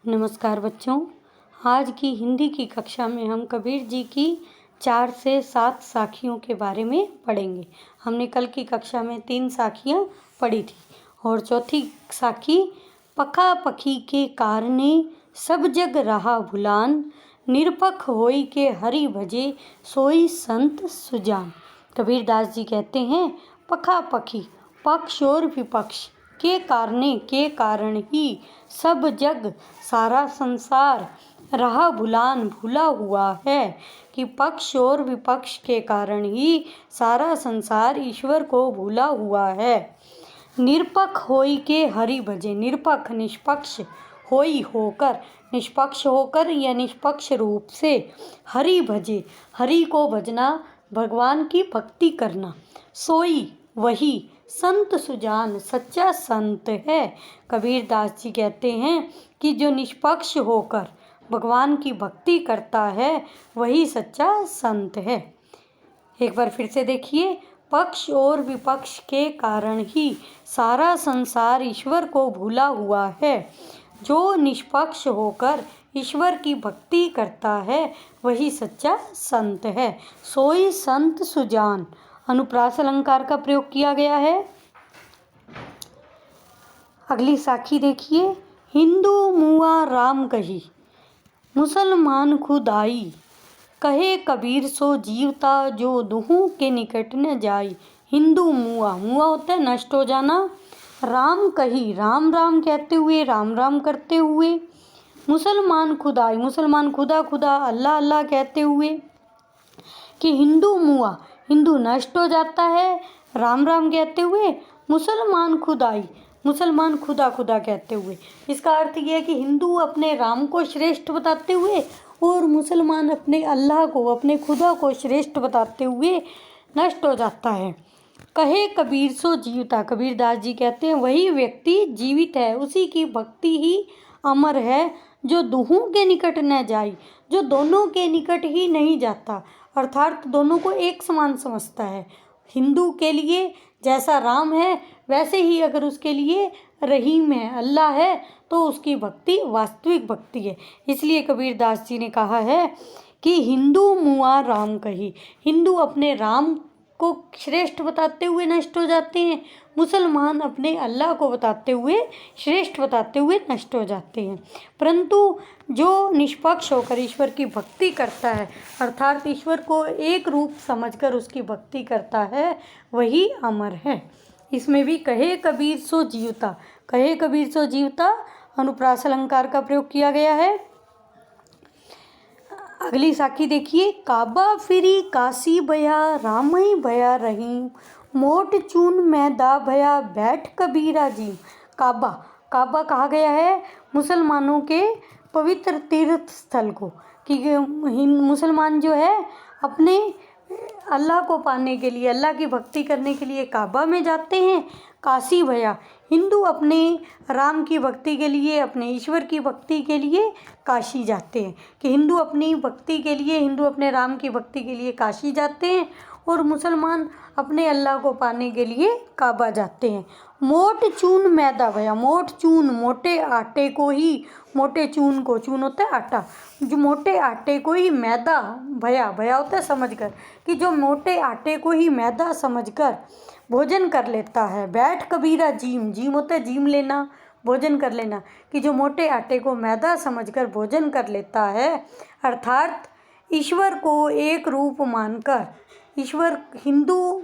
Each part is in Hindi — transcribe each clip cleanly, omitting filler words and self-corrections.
नमस्कार बच्चों। आज की हिंदी की कक्षा में हम कबीर जी की 4 से 7 साखियों के बारे में पढ़ेंगे। हमने कल की कक्षा में 3 साखियाँ पढ़ी थी और चौथी साखी पखा पखी के कारणे सब जग रहा भुलान, निरपख होई के हरि भजे सोई संत सुजान। कबीरदास जी कहते हैं पखा पखी पक्ष और विपक्ष के कारण ही सब जग सारा संसार रहा भूला हुआ है कि पक्ष और विपक्ष के कारण ही सारा संसार ईश्वर को भूला हुआ है। निरपख होई के हरि भजे, निरपख निष्पक्ष होई होकर, निष्पक्ष होकर या निष्पक्ष रूप से हरि भजे, हरि को भजना, भगवान की भक्ति करना, सोई वही संत सुजान सच्चा संत है। कबीरदास जी कहते हैं कि जो निष्पक्ष होकर भगवान की भक्ति करता है वही सच्चा संत है। एक बार फिर से देखिए, पक्ष और विपक्ष के कारण ही सारा संसार ईश्वर को भूला हुआ है। जो निष्पक्ष होकर ईश्वर की भक्ति करता है वही सच्चा संत है। सोई संत सुजान, अनुप्रास अलंकार का प्रयोग किया गया है। अगली साखी देखिए, हिंदू मुआ राम कही, मुसलमान खुदाई, कहे कबीर सो जीवता जो दुहू के निकट न जाई। हिंदू मुआ, मुआ होता है नष्ट हो जाना। राम कही, राम राम कहते हुए, राम राम करते हुए। मुसलमान खुदाई, मुसलमान खुदा खुदा अल्लाह अल्लाह कहते हुए। कि हिंदू मुआ, हिंदू नष्ट हो जाता है राम राम कहते हुए। मुसलमान खुदाई, मुसलमान खुदा खुदा कहते हुए। इसका अर्थ यह है कि हिंदू अपने राम को श्रेष्ठ बताते हुए और मुसलमान अपने अल्लाह को, अपने खुदा को श्रेष्ठ बताते हुए नष्ट हो जाता है। कहे कबीर सो जीवता, कबीरदास जी कहते हैं वही व्यक्ति जीवित है, उसी की भक्ति ही अमर है जो दुहू के निकट न जाई, जो दोनों के निकट ही नहीं जाता, अर्थात दोनों को एक समान समझता है। हिंदू के लिए जैसा राम है वैसे ही अगर उसके लिए रहीम है, अल्लाह है, तो उसकी भक्ति वास्तविक भक्ति है। इसलिए कबीरदास जी ने कहा है कि हिंदू मुआ राम कही, हिंदू अपने राम को श्रेष्ठ बताते हुए नष्ट हो जाते हैं, मुसलमान अपने अल्लाह को बताते हुए श्रेष्ठ बताते हुए नष्ट हो जाते हैं। परंतु जो निष्पक्ष होकर ईश्वर की भक्ति करता है, अर्थात ईश्वर को एक रूप समझकर उसकी भक्ति करता है, वही अमर है। इसमें भी कहे कबीर सो जीवता, कहे कबीर सो जीवता अनुप्रास अलंकार का प्रयोग किया गया है। अगली साखी देखिए, काबा फिरी काशी भया, रामई भया रहीम, मोट चून मैदा भया, बैठ कबीरा जी। काबा, काबा कहा गया है मुसलमानों के पवित्र तीर्थ स्थल को, कि मुसलमान जो है अपने अल्लाह को पाने के लिए, अल्लाह की भक्ति करने के लिए काबा में जाते हैं। काशी भया, हिंदू अपने राम की भक्ति के लिए, अपने ईश्वर की भक्ति के लिए काशी जाते हैं। कि हिंदू अपनी भक्ति के लिए, हिंदू अपने राम की भक्ति के लिए काशी जाते हैं और मुसलमान अपने अल्लाह को पाने के लिए काबा जाते हैं। मोट चून मैदा भया, मोट चून मोटे आटे को ही, मोटे चून को, चून होता है आटा, जो मोटे आटे को ही मैदा भया, भया होता है समझकर, कि जो मोटे आटे को ही मैदा समझकर भोजन कर लेता है। बैठ कबीरा जीम, जीम होता है जीम लेना, भोजन कर लेना, कि जो मोटे आटे को मैदा समझकर भोजन कर लेता है, अर्थात ईश्वर को एक रूप मानकर, ईश्वर हिंदू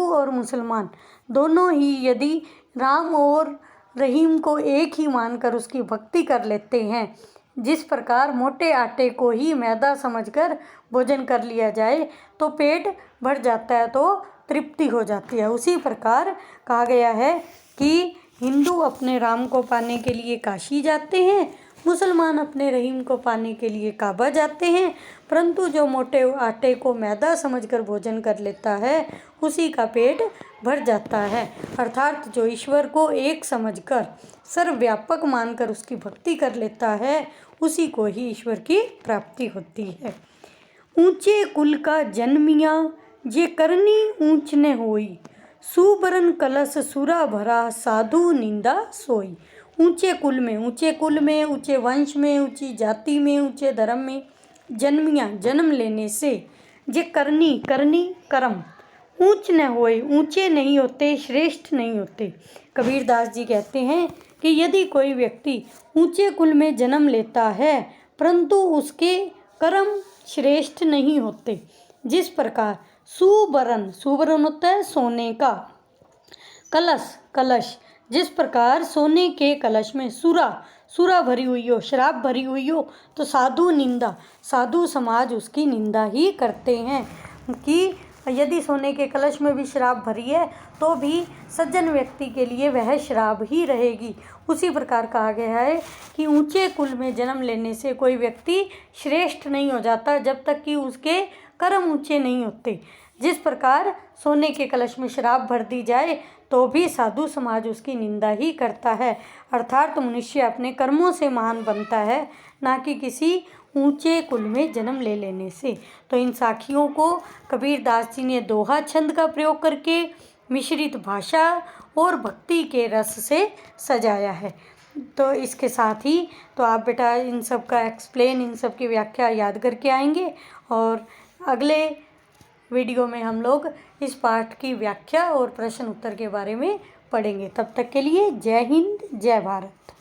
और मुसलमान दोनों ही यदि राम और रहीम को एक ही मानकर उसकी भक्ति कर लेते हैं, जिस प्रकार मोटे आटे को ही मैदा समझकर भोजन कर लिया जाए तो पेट भर जाता है, तो तृप्ति हो जाती है, उसी प्रकार कहा गया है कि हिंदू अपने राम को पाने के लिए काशी जाते हैं, मुसलमान अपने रहीम को पाने के लिए काबा जाते हैं। परंतु जो मोटे आटे को मैदा समझकर भोजन कर लेता है उसी का पेट भर जाता है, अर्थात जो ईश्वर को एक समझकर, सर्वव्यापक मानकर उसकी भक्ति कर लेता है, उसी को ही ईश्वर की प्राप्ति होती है। ऊंचे कुल का जन्मिया, जे करनी ऊंच ने होई, सुबरन कलश सुरा भरा, साधु निंदा सोई। ऊंचे कुल में, ऊंचे वंश में, ऊंची जाति में, ऊंचे धर्म में जन्म लेने से जे करनी कर्म ऊंच न होए, ऊंचे नहीं होते, श्रेष्ठ नहीं होते। कबीरदास जी कहते हैं कि यदि कोई व्यक्ति ऊंचे कुल में जन्म लेता है परंतु उसके कर्म श्रेष्ठ नहीं होते, जिस प्रकार सुवर्ण होता है सोने का, कलश जिस प्रकार सोने के कलश में सुरा भरी हुई हो, शराब भरी हुई हो तो साधु समाज उसकी निंदा ही करते हैं कि यदि सोने के कलश में भी शराब भरी है तो भी सज्जन व्यक्ति के लिए वह शराब ही रहेगी। उसी प्रकार कहा गया है कि ऊंचे कुल में जन्म लेने से कोई व्यक्ति श्रेष्ठ नहीं हो जाता जब तक कि उसके कर्म ऊंचे नहीं होते। जिस प्रकार सोने के कलश में शराब भर दी जाए तो भी साधु समाज उसकी निंदा ही करता है, अर्थात मनुष्य अपने कर्मों से महान बनता है, ना कि किसी ऊंचे कुल में जन्म ले लेने से। तो इन साखियों को कबीरदास जी ने दोहा छंद का प्रयोग करके मिश्रित भाषा और भक्ति के रस से सजाया है। तो इसके साथ ही तो आप बेटा इन सब का एक्सप्लेन, इन सब की व्याख्या याद करके आएंगे और अगले वीडियो में हम लोग इस पाठ की व्याख्या और प्रश्न उत्तर के बारे में पढ़ेंगे। तब तक के लिए जय हिंद, जय भारत।